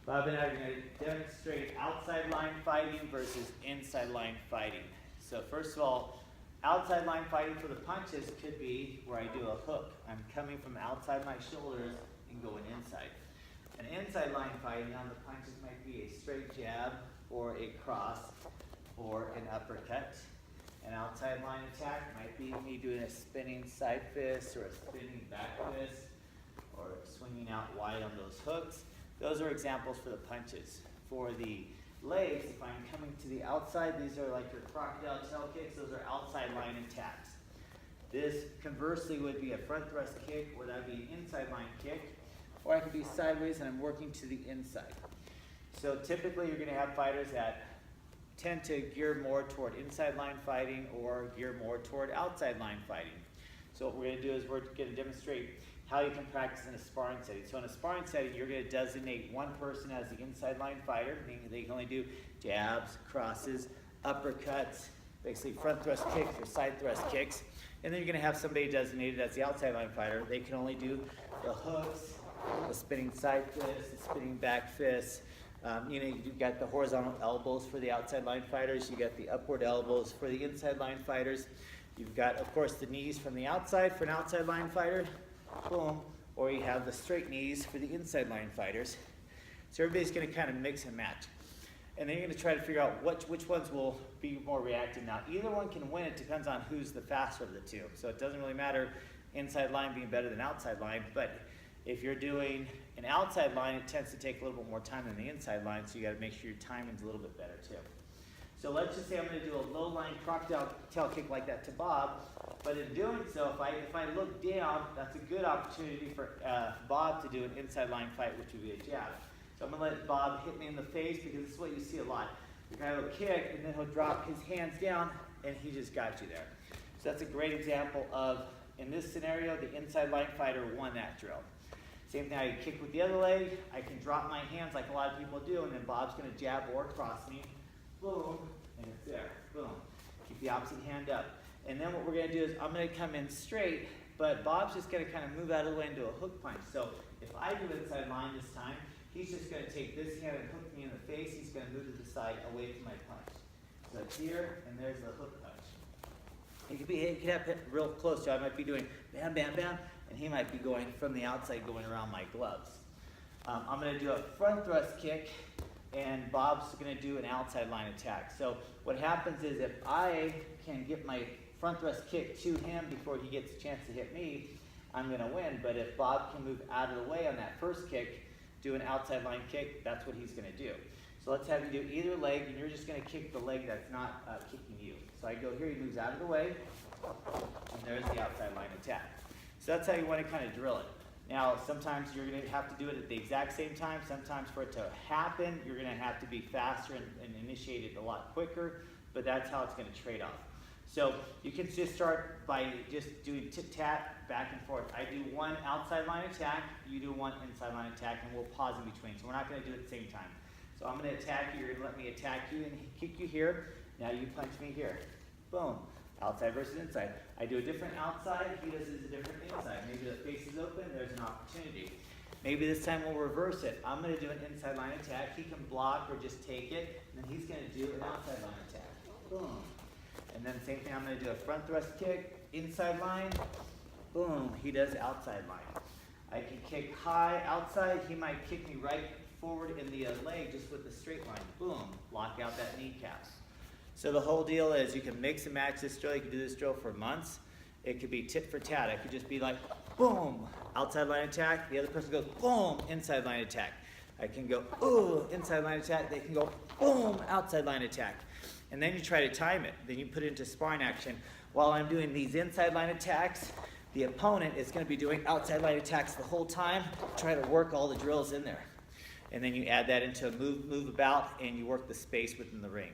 Bob and I are going to demonstrate outside line fighting versus inside line fighting. So first of all, outside line fighting for the punches could be where I do a hook. I'm coming from outside my shoulders and going inside. An inside line fighting on the punches might be a straight jab or a cross or an uppercut. An outside line attack might be me doing a spinning side fist or a spinning back fist or swinging out wide on those hooks. Those are examples for the punches. For the legs, if I'm coming to the outside, these are like your crocodile tail kicks. Those are outside line attacks. This conversely would be a front thrust kick, or that would be an inside line kick, or I could be sideways and I'm working to the inside. So typically you're going to have fighters that tend to gear more toward inside line fighting or gear more toward outside line fighting. So what we're going to do is we're going to demonstrate how you can practice in a sparring setting. So in a sparring setting, you're going to designate one person as the inside line fighter, meaning they can only do jabs, crosses, uppercuts, basically front thrust kicks or side thrust kicks. And then you're going to have somebody designated as the outside line fighter. They can only do the hooks, the spinning side fist, the spinning back fist. You've got the horizontal elbows for the outside line fighters. You got the upward elbows for the inside line fighters. You've got, of course, the knees from the outside for an outside line fighter. Boom. Or you have the straight knees for the inside line fighters. So everybody's going to kind of mix and match. And then you're going to try to figure out which ones will be more reactive. Now, either one can win. It depends on who's the faster of the two. So it doesn't really matter inside line being better than outside line. But if you're doing an outside line, it tends to take a little bit more time than the inside line. So you got to make sure your timing's a little bit better too. So let's just say I'm going to do a low line crocodile tail kick like that to Bob. But in doing so, if I look down, that's a good opportunity for Bob to do an inside line fight, which would be a jab. So I'm going to let Bob hit me in the face because this is what you see a lot. The guy will kick, and then he'll drop his hands down, and he just got you there. So that's a great example of, in this scenario, the inside line fighter won that drill. Same thing, I kick with the other leg. I can drop my hands like a lot of people do, and then Bob's going to jab or cross me. Boom, and it's there. Boom. Keep the opposite hand up. And then what we're going to do is I'm going to come in straight, but Bob's just going to kind of move out of the way and do a hook punch. So if I do inside line this time, he's just going to take this hand and hook me in the face. He's going to move to the side away from my punch. So it's here, and there's the hook punch. He could have hit real close, so I might be doing bam, bam, bam, and he might be going from the outside going around my gloves. I'm going to do a front thrust kick, and Bob's going to do an outside line attack. So what happens is if I can get my front thrust kick to him before he gets a chance to hit me, I'm going to win. But if Bob can move out of the way on that first kick, do an outside line kick, that's what he's going to do. So let's have you do either leg, and you're just going to kick the leg that's not kicking you. So I go here, he moves out of the way, and there's the outside line attack. So that's how you want to kind of drill it. Now, sometimes you're going to have to do it at the exact same time. Sometimes for it to happen, you're going to have to be faster and initiate it a lot quicker, but that's how it's going to trade off. So you can just start by just doing tit-tat, back and forth. I do one outside line attack, you do one inside line attack, and we'll pause in between. So we're not going to do it at the same time. So I'm going to attack you, you're going to let me attack you and kick you here. Now you punch me here. Boom. Outside versus inside. I do a different outside, he does it a different inside. Maybe the face is open, there's an opportunity. Maybe this time we'll reverse it. I'm going to do an inside line attack. He can block or just take it, and then he's going to do an outside line attack. Boom. And then same thing, I'm going to do a front thrust kick, inside line. Boom. He does outside line. I can kick high outside. He might kick me right forward in the leg just with the straight line. Boom. Lock out that kneecaps. So the whole deal is you can mix and match this drill. You can do this drill for months. It could be tit for tat. It could just be like, boom, outside line attack. The other person goes, boom, inside line attack. I can go, ooh, inside line attack. They can go, boom, outside line attack. And then you try to time it. Then you put it into sparring action. While I'm doing these inside line attacks, the opponent is going to be doing outside line attacks the whole time. Try to work all the drills in there. And then you add that into a move about, and you work the space within the ring.